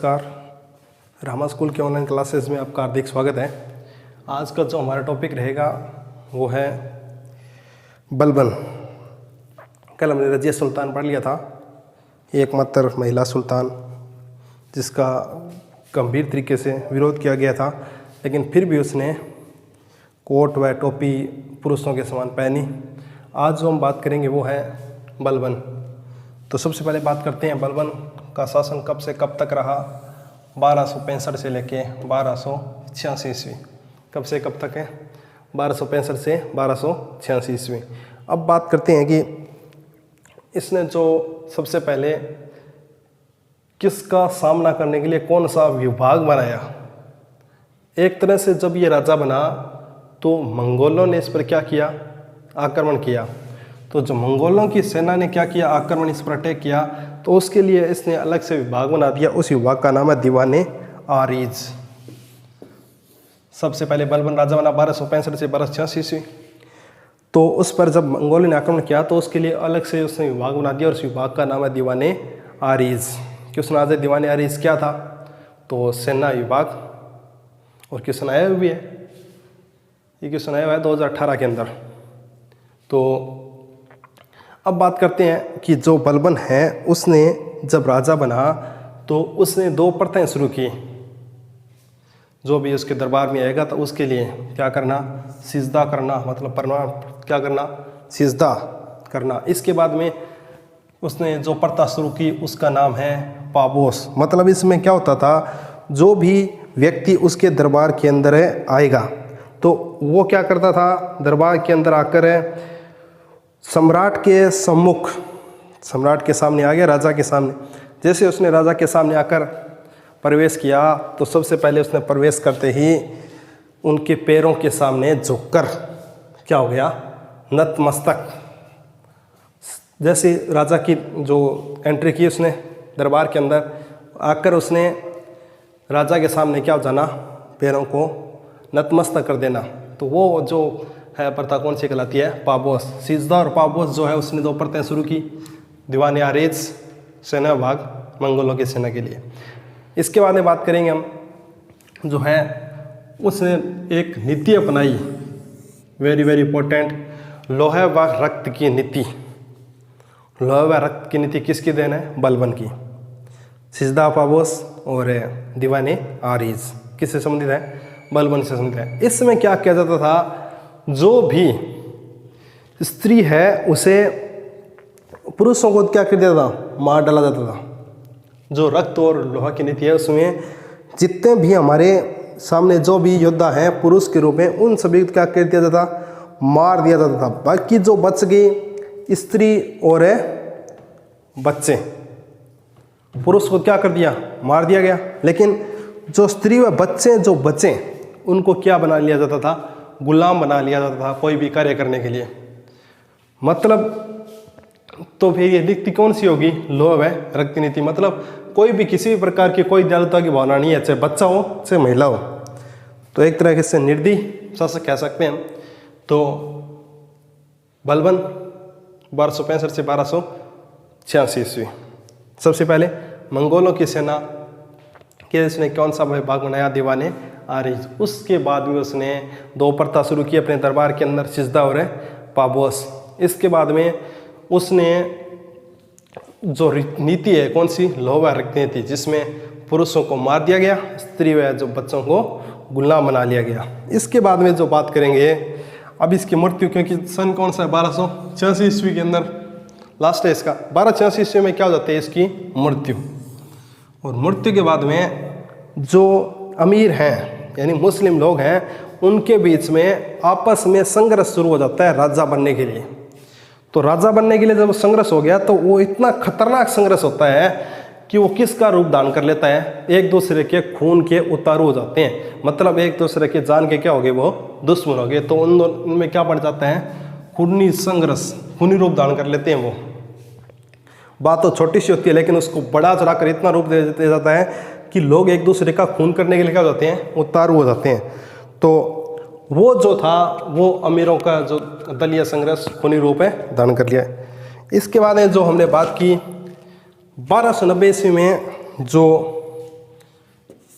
नमस्कार। रामा स्कूल के online classes में आपका हार्दिक स्वागत है। आज का जो हमारा टॉपिक रहेगा वो है बलबन। कल हमने रज़िया सुल्तान पढ़ लिया था, एकमात्र महिला सुल्तान जिसका गंभीर तरीके से विरोध किया गया था, लेकिन फिर भी उसने कोट व टोपी पुरुषों के समान पहनी। आज जो हम बात करेंगे वो है बलबन। तो सबसे पहले बात करते हैं बलबन का शासन कब से कब तक रहा। 1265 से लेके 1286 ईस्वी। कब से कब तक है? 1265 से 1286 ईस्वी। अब बात करते हैं कि इसने जो सबसे पहले किसका सामना करने के लिए कौन सा विभाग बनाया। एक तरह से जब ये राजा बना तो मंगोलों ने इस पर क्या किया? आक्रमण किया। तो जो मंगोलों की सेना ने क्या किया? आक्रमण इस पर अटैक किया। तो उसके लिए इसने अलग से विभाग बना दिया। उस विभाग का नाम है दीवाने आरीज। सबसे पहले बलबन राजा बना 1265 से 1286 ईस्वी। तो उस पर जब मंगोलों ने आक्रमण किया तो उसके लिए अलग से उसने विभाग बना दिया और उस विभाग का नाम है दीवाने आरीज। क्यों नाम है दीवाने आरीज? क्या था? तो सेना विभाग। और क्यों सुनाया हुआ भी है, ये क्यों सुनाया हुआ है 2018 के अंदर। तो अब बात करते हैं कि जो बलबन है उसने जब राजा बना तो उसने 2 प्रथाएं शुरू की। जो भी उसके दरबार में आएगा तो उसके लिए क्या करना? सिजदा करना, मतलब प्रणाम क्या करना? सिजदा करना। इसके बाद में उसने जो प्रथा शुरू की उसका नाम है पाबोस। मतलब इसमें क्या होता था, जो भी व्यक्ति उसके दरबार के अंदर आएगा तो वो क्या करता था? दरबार के अंदर आकर सम्राट के सम्मुख, सम्राट के सामने आ गया, राजा के सामने। जैसे उसने राजा के सामने आकर प्रवेश किया तो सबसे पहले उसने प्रवेश करते ही उनके पैरों के सामने झुककर क्या हो गया? नतमस्तक। जैसे राजा की जो एंट्री की उसने दरबार के अंदर आकर उसने राजा के सामने क्या हो जाना? पैरों को नतमस्तक कर देना। तो वो जो है प्रथा कौन सी कहलाती है? पाबोस। सिजदा और पाबोस जो है उसने 2 प्रथाएं शुरू की। दीवाने आरीज सेना विभाग मंगोलों की सेना के लिए। इसके बाद में बात करेंगे हम जो है उसने एक नीति अपनाई, वेरी वेरी इंपॉर्टेंट, लोहे व रक्त की नीति। लोहे व रक्त की नीति किसकी देन है? बलबन की। सिजदा पाबोस और दीवाने आरीज किससे संबंधित है? बलबन से संबंधित है। इसमें क्या किया जाता था? जो भी स्त्री है उसे पुरुषों को क्या कर दिया था? मार डाला जाता था। जो रक्त और लोहा की नीति है उसमें जितने भी हमारे सामने जो भी योद्धा हैं पुरुष के रूप में उन सभी को क्या कर दिया जाता? मार दिया जाता था। बाकी जो बच गई स्त्री और बच्चे, पुरुष को क्या कर दिया? मार दिया गया। लेकिन जो स्त्री व बच्चे जो बचे उनको क्या बना लिया जाता था? गुलाम बना लिया जाता था कोई भी कार्य करने के लिए। मतलब तो फिर ये नीति कौन सी होगी? लोह व रक्त की नीति। मतलब कोई भी किसी भी प्रकार की कोई दयालुता की भावना नहीं है, चाहे बच्चा हो चाहे महिला हो। तो एक तरह से निर्दयी शासक कह सकते हैं। तो बलबन 1265 से 1286 ईस्वी। सबसे पहले मंगोलों की सेना के उसने कौन सा विभाग बनाया? दीवाने आरीज। उसके बाद में उसने 2 प्रथा शुरू की अपने दरबार के अंदर, सिजदा और पाबोस। इसके बाद में उसने जो नीति है कौन सी? लोह व रक्त नीति, जिसमें पुरुषों को मार दिया गया, स्त्री व जो बच्चों को गुलाम बना लिया गया। इसके बाद में जो बात करेंगे अब इसकी मृत्यु, क्योंकि सन कौन सा है? 1286 ईस्वी के अंदर लास्ट है इसका। 1286 ईस्वी में क्या हो जाती है? इसकी मृत्यु। और मृत्यु के बाद में जो अमीर हैं यानी मुस्लिम लोग हैं उनके बीच में आपस में संघर्ष शुरू हो जाता है राजा बनने के लिए। तो राजा बनने के लिए जब संघर्ष हो गया तो वो इतना खतरनाक संघर्ष होता है कि वो किसका रूप धारण कर लेता है? एक दूसरे के खून के उतारू हो जाते हैं। मतलब एक दूसरे के जान के क्या हो गए? वो दुश्मन हो गए। तो उनमें क्या बढ़ जाता है? खूनी संघर्ष, खूनी रूप धारण कर लेते हैं। वो बात तो छोटी सी होती है लेकिन उसको बड़ा चढ़ा कर इतना रूप दे दिया जाता है कि लोग एक दूसरे का खून करने के लिए क्या हो जाते हैं? उतारू हो जाते हैं। तो वो जो था वो अमीरों का जो दलीय संघर्ष खूनी रूप है धारण कर लिया। इसके बाद जो हमने बात की 1290 ईस्वी में जो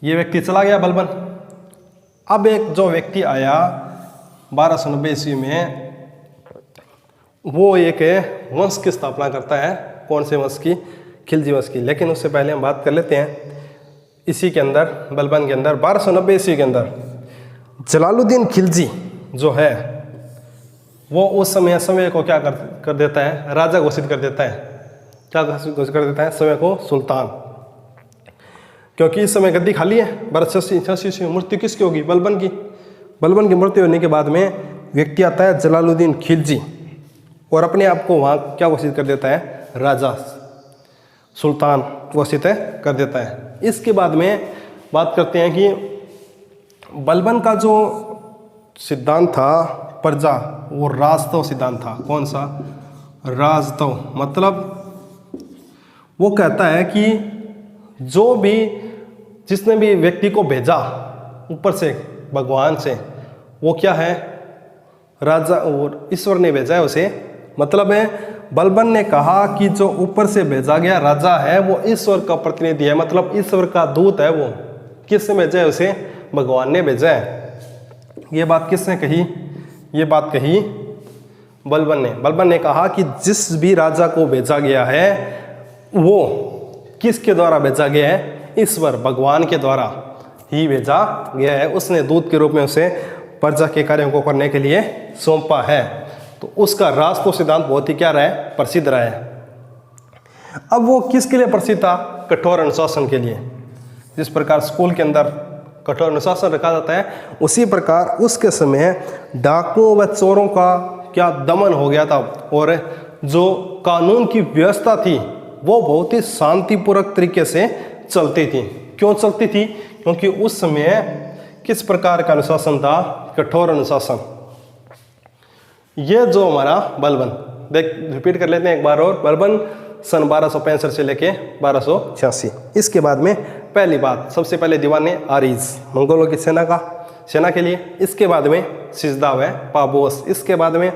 ये व्यक्ति चला गया बलबन। अब एक जो व्यक्ति आया 1290 ईस्वी में, वो एक वंश की स्थापना करता है। कौन से वंश की? खिलजी वंश की। लेकिन उससे पहले हम बात कर लेते हैं इसी के अंदर, बलबन के अंदर 1290 ईस्वी के अंदर जलालुद्दीन खिलजी जो है वो उस समय को क्या कर देता है? राजा घोषित कर देता है। क्या घोषित कर देता है? समय को सुल्तान। क्योंकि इस समय गद्दी खाली है। 1286 में मृत्यु किसकी होगी? बलबन की। बलबन की मृत्यु होने के बाद में व्यक्ति आता है जलालुद्दीन खिलजी और अपने आप को वहाँ क्या घोषित कर देता है? राजा, सुल्तान घोषित कर देता है। इसके बाद में बात करते हैं कि बलबन का जो सिद्धांत था प्रजा, वो राजतव सिद्धांत था। कौन सा? राजतव। मतलब वो कहता है कि जो भी जिसने भी व्यक्ति को भेजा ऊपर से, भगवान से, वो क्या है? राजा, और ईश्वर ने भेजा है उसे। मतलब है बलबन ने कहा कि जो ऊपर से भेजा गया राजा है वो ईश्वर का प्रतिनिधि है, मतलब ईश्वर का दूत है। वो किसने भेजा है उसे? भगवान ने भेजा है। ये बात किसने कही? ये बात कही बलबन ने। बलबन ने कहा कि जिस भी राजा को भेजा गया है वो किसके द्वारा भेजा गया है? ईश्वर, भगवान के द्वारा ही भेजा गया है। उसने दूत के रूप में उसे प्रजा के कार्यों को करने के लिए सौंपा है। तो उसका राजतव सिद्धांत बहुत ही क्या रहा है? प्रसिद्ध रहा है। अब वो किसके लिए प्रसिद्ध था? कठोर अनुशासन के लिए। जिस प्रकार स्कूल के अंदर कठोर अनुशासन रखा जाता है, उसी प्रकार उसके समय डाकुओं व चोरों का क्या दमन हो गया था। और जो कानून की व्यवस्था थी वो बहुत ही शांतिपूर्वक तरीके से चलती थी। क्यों चलती थी? क्योंकि उस समय किस प्रकार का अनुशासन था? कठोर अनुशासन। ये जो हमारा बलबन, देख रिपीट कर लेते हैं एक बार और। बलबन सन 1265 से लेके 1286। इसके बाद में पहली बात, सबसे पहले दीवाने आरीज, मंगोलों की सेना के लिए। इसके बाद में सिजदा व पाबोस। इसके बाद में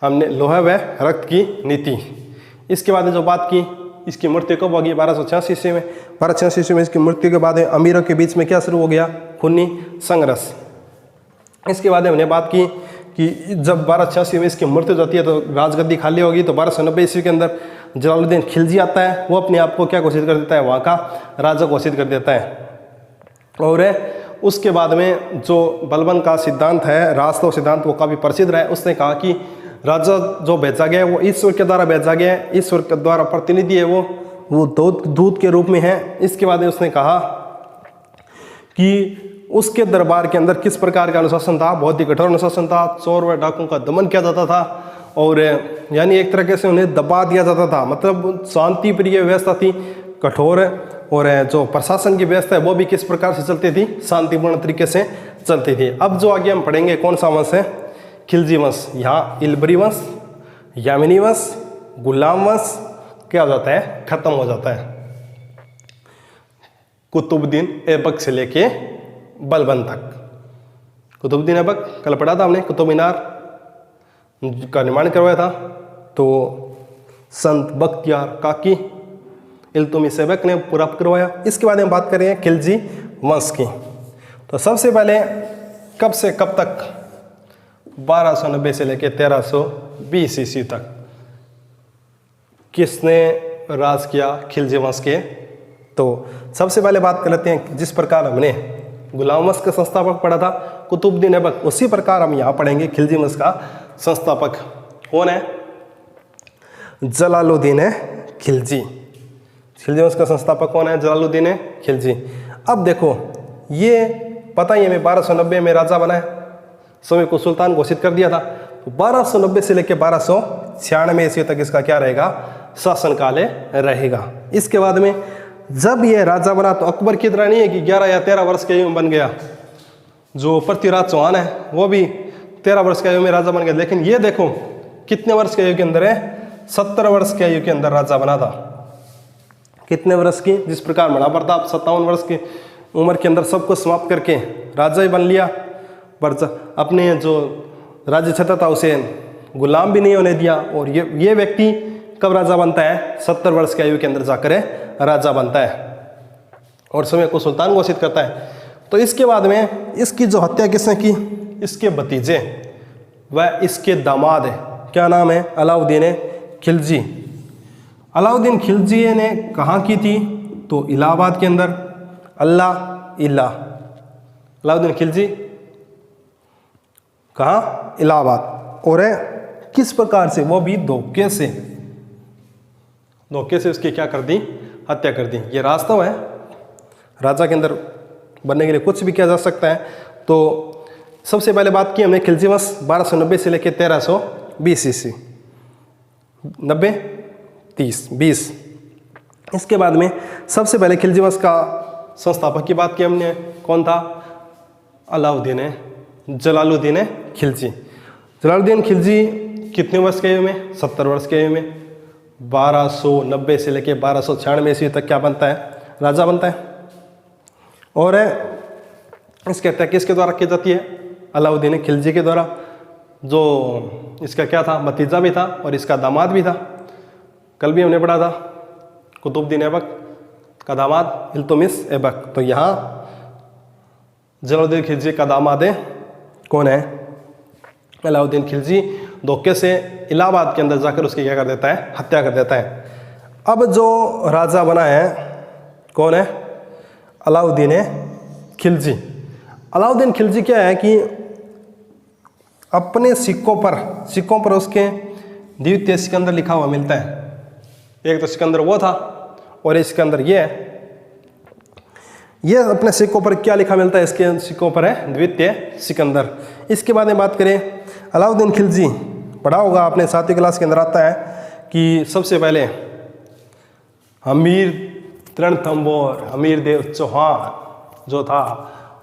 हमने लोहा व रक्त की नीति। इसके बाद में जो बात की, इसकी मृत्यु कब होगी? 1286 ईस्वी में। 1286 ईस्वी में इसकी मृत्यु के बाद अमीरों के बीच में क्या शुरू हो गया? खूनी संघर्ष। इसके बाद हमने बात की कि जब 1286 में इसकी मृत्यु जाती है तो राजगद्दी खाली होगी। तो 1290 ईस्वी के अंदर जलालुद्दीन खिलजी आता है। वो अपने आप को क्या घोषित कर देता है? वहाँ का राजा घोषित कर देता है। और उसके बाद में जो बलबन का सिद्धांत है, राजतव सिद्धांत, वो काफ़ी प्रसिद्ध रहा है। उसने कहा कि राजा जो भेजा गया है वो ईश्वर के द्वारा भेजा गया है, ईश्वर के द्वारा प्रतिनिधि है, वो दूत के रूप में है। इसके बाद उसने कहा कि उसके दरबार के अंदर किस प्रकार का अनुशासन था? बहुत ही कठोर अनुशासन था। चोर व डाकुओं का दमन किया जाता था और यानी एक तरीके से उन्हें दबा दिया जाता था। मतलब शांति प्रिय व्यवस्था थी, कठोर। और जो प्रशासन की व्यवस्था है वो भी किस प्रकार से चलती थी? शांतिपूर्ण तरीके से चलती थी। अब जो आगे हम पढ़ेंगे कौन सा वंश है? खिलजी वंश। यहाँ इल्बरी वंश, यामिनी वंश, गुलाम वंश क्या हो जाता है? खत्म हो जाता है। कुतुबुद्दीन ऐबक से लेके बलबन तक। कुतुबुद्दीन ऐबक कल पढ़ा था हमने, कुतुब मीनार का निर्माण करवाया था। तो संत बख्तियार काकी इल्तुमिश ऐबक ने पूरा करवाया। इसके बाद हम बात करें खिलजी वंश की। तो सबसे पहले कब से कब तक? 1290 से लेकर 1320 ईस्वी तक किसने राज किया खिलजी वंश के? तो सबसे पहले बात कर लेते हैं, जिस प्रकार हमने गुलाम वंश का संस्थापक पढ़ा था कुतुबुद्दीन ऐबक, उसी प्रकार हम यहाँ पढ़ेंगे खिलजी वंश का संस्थापक कौन है? जलालुद्दीन खिलजी। खिलजी वंश का संस्थापक कौन है? जलालुद्दीन खिलजी। अब देखो, ये पता ही हमें 1290 में राजा बना है, समय को सुल्तान घोषित कर दिया था। तो 1290 से लेकर 1296 ईस्वी तक इसका क्या रहेगा? शासनकाल रहेगा। इसके बाद में जब ये राजा बना तो अकबर की तरह नहीं है कि 11 या 13 वर्ष की आयु में बन गया। जो पृथ्वीराज चौहान है वो भी 13 वर्ष की आयु में राजा बन गया। लेकिन ये देखो कितने वर्ष की आयु के अंदर है? 70 वर्ष की आयु के अंदर राजा बना था। कितने वर्ष की? जिस प्रकार महाप्रताप 57 वर्ष की उम्र के अंदर सबको समाप्त करके राजा ही बन लिया, पर अपने जो राज्य क्षेत्र था उसे गुलाम भी नहीं होने दिया। और ये व्यक्ति कब राजा बनता है? 70 वर्ष की आयु के अंदर जाकर राजा बनता है। और समय को सुल्तान घोषित करता है। तो इसके बाद में इसकी जो हत्या किसने की, इसके भतीजे व इसके दामाद है, क्या नाम है, अलाउद्दीन खिलजी। अलाउद्दीन खिलजी ने कहाँ की थी, तो इलाहाबाद के अंदर। अलाउद्दीन खिलजी कहाँ, इलाहाबाद। और किस प्रकार से, वो भी धोखे से उसकी क्या कर दी, हत्या कर दी। ये रास्ता है, राजा के अंदर बनने के लिए कुछ भी किया जा सकता है। तो सबसे पहले बात की हमने खिलजी वंश 1290 से लेकर 1320 ईस्वी, 90 30 20। इसके बाद में सबसे पहले खिलजी वंश का संस्थापक की बात की हमने, कौन था, जलालुद्दीन खिलजी। जलालुद्दीन खिलजी कितने वर्ष के हुए में, 70 वर्ष के हुए में। 1290 से लेकर 1296 ईस्वी तक क्या बनता है, राजा बनता है। और इसकी हत्या किसके द्वारा की जाती है, अलाउद्दीन खिलजी के द्वारा, जो इसका क्या था, भतीजा भी था और इसका दामाद भी था। कल भी हमने पढ़ा था, कुतुबुद्दीन ऐबक का दामाद इल्तुतमिश ऐबक। तो यहाँ जलालुद्दीन खिलजी का दामाद है, कौन है, अलाउद्दीन खिलजी। धोखे से इलाहाबाद के अंदर जाकर उसकी क्या कर देता है, हत्या कर देता है। अब जो राजा बना है कौन है, अलाउद्दीन खिलजी। अलाउद्दीन खिलजी क्या है कि अपने सिक्कों पर उसके द्वितीय सिकंदर लिखा हुआ मिलता है। एक तो सिकंदर वो था और इस सिकंदर ये है। ये अपने सिक्कों पर क्या लिखा मिलता है, इसके सिक्कों पर है द्वितीय सिकंदर। इसके बाद में बात करें अलाउद्दीन खिलजी, पढ़ा होगा आपने 7वीं क्लास के अंदर आता है कि सबसे पहले हमीर रणथंभौर हमीरदेव चौहान जो था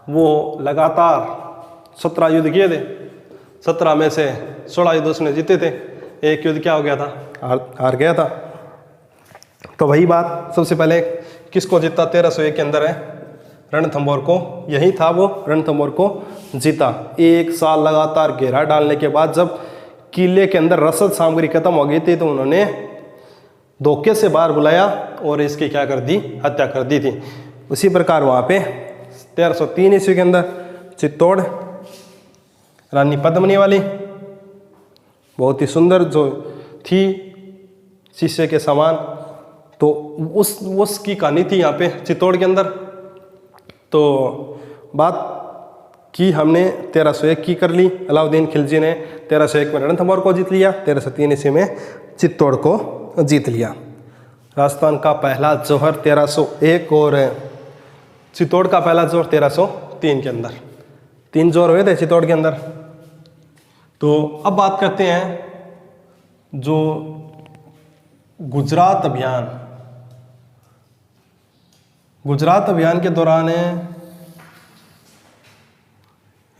वो लगातार 17 युद्ध किए थे। 17 में से 16 युद्ध उसने जीते थे, एक युद्ध क्या हो गया था, हार गया था। तो वही बात सबसे पहले किसको जीता, 1301 के अंदर है रणथंभौर को, यही था वो रणथंभौर को जीता। एक साल लगातार घेरा डालने के बाद जब किले के अंदर रसद सामग्री खत्म हो गई थी तो उन्होंने धोखे से बाहर बुलाया और इसकी क्या कर दी, हत्या कर दी थी। उसी प्रकार वहाँ पे 1303 ईस्वी के अंदर चित्तौड़ रानी पद्मिनी वाली, बहुत ही सुंदर जो थी शीशे के समान, तो उसकी कहानी थी यहाँ पे चित्तौड़ के अंदर। तो बात की हमने 1301 की कर ली, अलाउद्दीन खिलजी ने 1301 में रणथंभौर को जीत लिया, 1303 ईस्वी में चित्तौड़ को जीत लिया। राजस्थान का पहला जौहर 1301 और चित्तौड़ का पहला जौहर 1303 के अंदर, 3 जौहर हुए थे चित्तौड़ के अंदर। तो अब बात करते हैं जो गुजरात अभियान के दौरान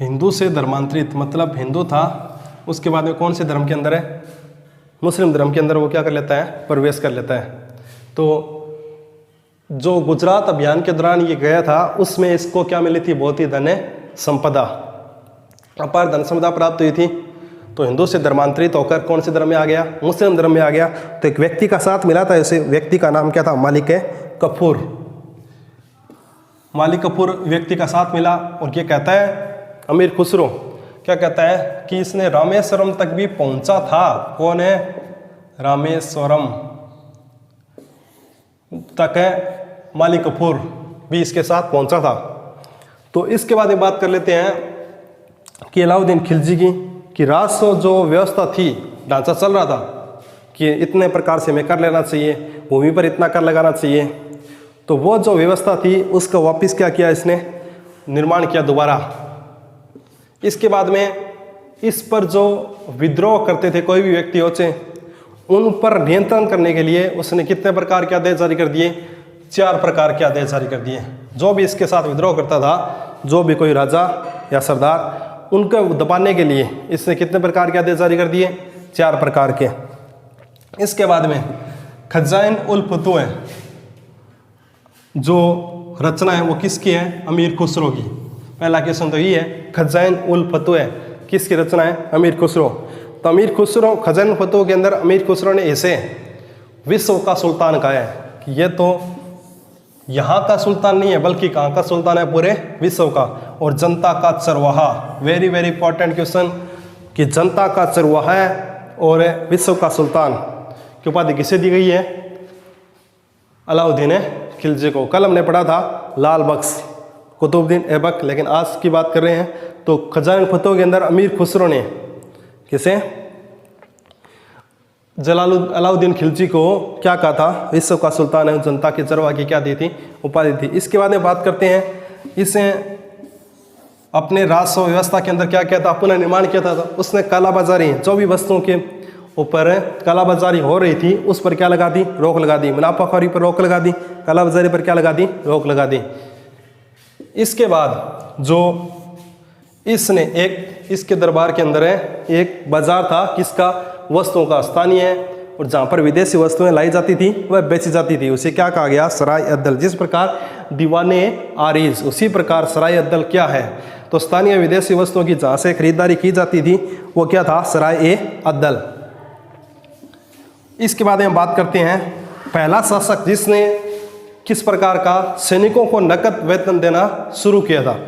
हिंदू से धर्मांतरित, मतलब हिंदू था, उसके बाद में कौन से धर्म के अंदर है, मुस्लिम धर्म के अंदर वो क्या कर लेता है, प्रवेश कर लेता है। तो जो गुजरात अभियान के दौरान ये गया था उसमें इसको क्या मिली थी, बहुत ही धन संपदा, अपार धन संपदा प्राप्त हुई थी। तो हिंदू से धर्मांतरित होकर कौन से धर्म में आ गया, मुस्लिम धर्म में आ गया। तो एक व्यक्ति का साथ मिला था, ऐसे व्यक्ति का नाम क्या था, मालिक कफूर। मालिक कफूर व्यक्ति का साथ मिला और ये कहता है अमीर खुसरो क्या कहता है कि इसने रामेश्वरम तक भी पहुंचा था। कौन है, रामेश्वरम तक है मालिक कफूर भी इसके साथ पहुंचा था। तो इसके बाद ये बात कर लेते हैं कि अलाउद्दीन खिलजी की कि राजस्व जो व्यवस्था थी, ढांचा चल रहा था कि इतने प्रकार से हमें कर लेना चाहिए, भूमि पर इतना कर लगाना चाहिए। तो वो जो व्यवस्था थी उसका वापस क्या किया, इसने निर्माण किया दोबारा। इसके बाद में इस पर जो विद्रोह करते थे कोई भी व्यक्ति होचे, उन पर नियंत्रण करने के लिए उसने कितने प्रकार के आदेश जारी कर दिए, 4 प्रकार के आदेश जारी कर दिए। जो भी इसके साथ विद्रोह करता था, जो भी कोई राजा या सरदार, उनको दबाने के लिए इसने कितने प्रकार के आदेश जारी कर दिए, 4 प्रकार के। इसके बाद में खजाइन उल फतुह जो रचना है वो किसकी है, अमीर खुसरो की। पहला क्वेश्चन तो ये है, खजाइन उल फतुह किसकी रचना है, अमीर खुसरो। तो अमीर खुसरो, खजाइन उल फतुह के अंदर अमीर खुसरो ने इसे विश्व का सुल्तान कहा है कि ये तो यहाँ का सुल्तान नहीं है बल्कि कहाँ का सुल्तान है, पूरे विश्व का। और जनता का चरवाहा, वेरी वेरी इंपॉर्टेंट क्वेश्चन, कि जनता का चरवाहा है और विश्व का सुल्तान की उपाधि किसे दी गई है? अलाउद्दीन खिलजी को। कल हमने पढ़ा था लाल बख्श, कुतुबुद्दीन ऐबक, लेकिन आज की बात कर रहे हैं तो खजान फतह के अंदर अमीर खुसरो ने किसे? अलाउद्दीन खिलजी को क्या कहा था? विश्व का सुल्तान है, जनता के चरवाहा की क्या दी थी? उपाधि थी। इसके बाद में बात करते हैं, इसे अपने राजस्व व्यवस्था के अंदर क्या किया था? पुनर्निर्माण किया था। उसने कालाबाजारी, जो भी वस्तुओं के ऊपर कालाबाजारी हो रही थी उस पर क्या लगा दी? रोक लगा दी। मुनाफाखोरी पर रोक लगा दी, कालाबाजारी पर क्या लगा दी? रोक लगा दी। इसके बाद जो इसने इसके दरबार के अंदर है एक बाजार था, किसका? वस्तुओं का, स्थानीय है, और जहाँ पर विदेशी वस्तुएं लाई जाती थी वह बेची जाती थी, उसे क्या कहा गया? सराय अद्दल। जिस प्रकार दीवाने आरीज, उसी प्रकार सराय अद्दल क्या है? तो स्थानीय विदेशी वस्तुओं की जहाँ से खरीदारी की जाती थी वो क्या था? सराय अद्दल। इसके बाद हम बात करते हैं पहला शासक जिसने किस प्रकार का सैनिकों को नकद वेतन देना शुरू किया था।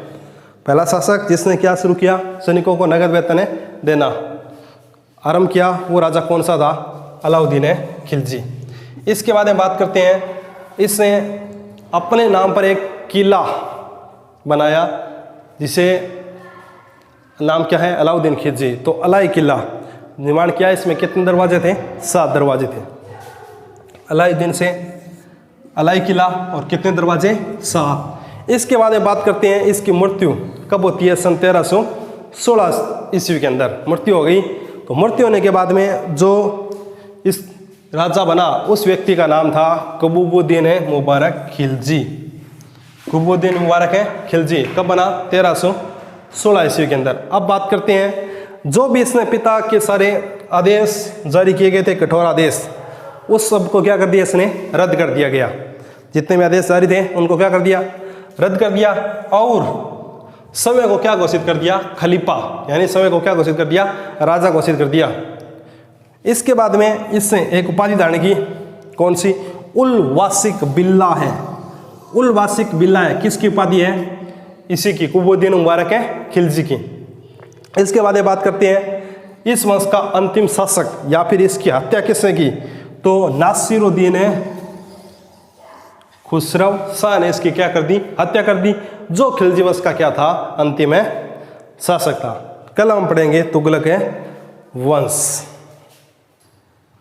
पहला शासक जिसने क्या शुरू किया? सैनिकों को नकद वेतन देना आरंभ किया, वो राजा कौन सा था? अलाउद्दीन खिलजी। इसके बाद हम बात करते हैं, इसने अपने नाम पर एक किला बनाया जिसे नाम क्या है? अलाउद्दीन खिलजी। तो अलाई किला निर्माण किया। इसमें कितने दरवाजे थे? 7 दरवाजे थे। अलाउद्दीन से अलाई किला और कितने दरवाजे? 7। इसके बाद में बात करते हैं इसकी मृत्यु कब होती है? सन 1316 ईस्वी के अंदर मृत्यु हो गई। तो मृत्यु होने के बाद में जो इस राजा बना उस व्यक्ति का नाम था कुतुबुद्दीन मुबारक खिलजी। कुतुबुद्दीन मुबारक खिलजी कब बना? 1316 ईस्वी के अंदर। अब बात करते हैं जो भी इसने पिता के सारे आदेश जारी किए गए थे, कठोर आदेश, उस सब को क्या कर दिया? इसने रद्द कर दिया गया। जितने भी आदेश जारी थे उनको क्या कर दिया? रद्द कर दिया। और समय को क्या घोषित कर दिया? खलीफा, यानी समय को क्या घोषित कर दिया? राजा घोषित कर दिया। इसके बाद में इसने एक उपाधि धारण की, कौन सी? उल वासिक बिल्ला है। उल वासिक बिल्ला है, किसकी उपाधि है? इसी की, कुतुबुद्दीन मुबारक खिलजी की। इसके बाद बात करते हैं इस वंश का अंतिम शासक या फिर इसकी हत्या किसने की? तो नासिरुद्दीन खुसरो शाह ने इसकी क्या कर दी? हत्या कर दी, जो खिलजी वंश का क्या था? अंतिम शासक था। कल हम पढ़ेंगे तुगलक वंश।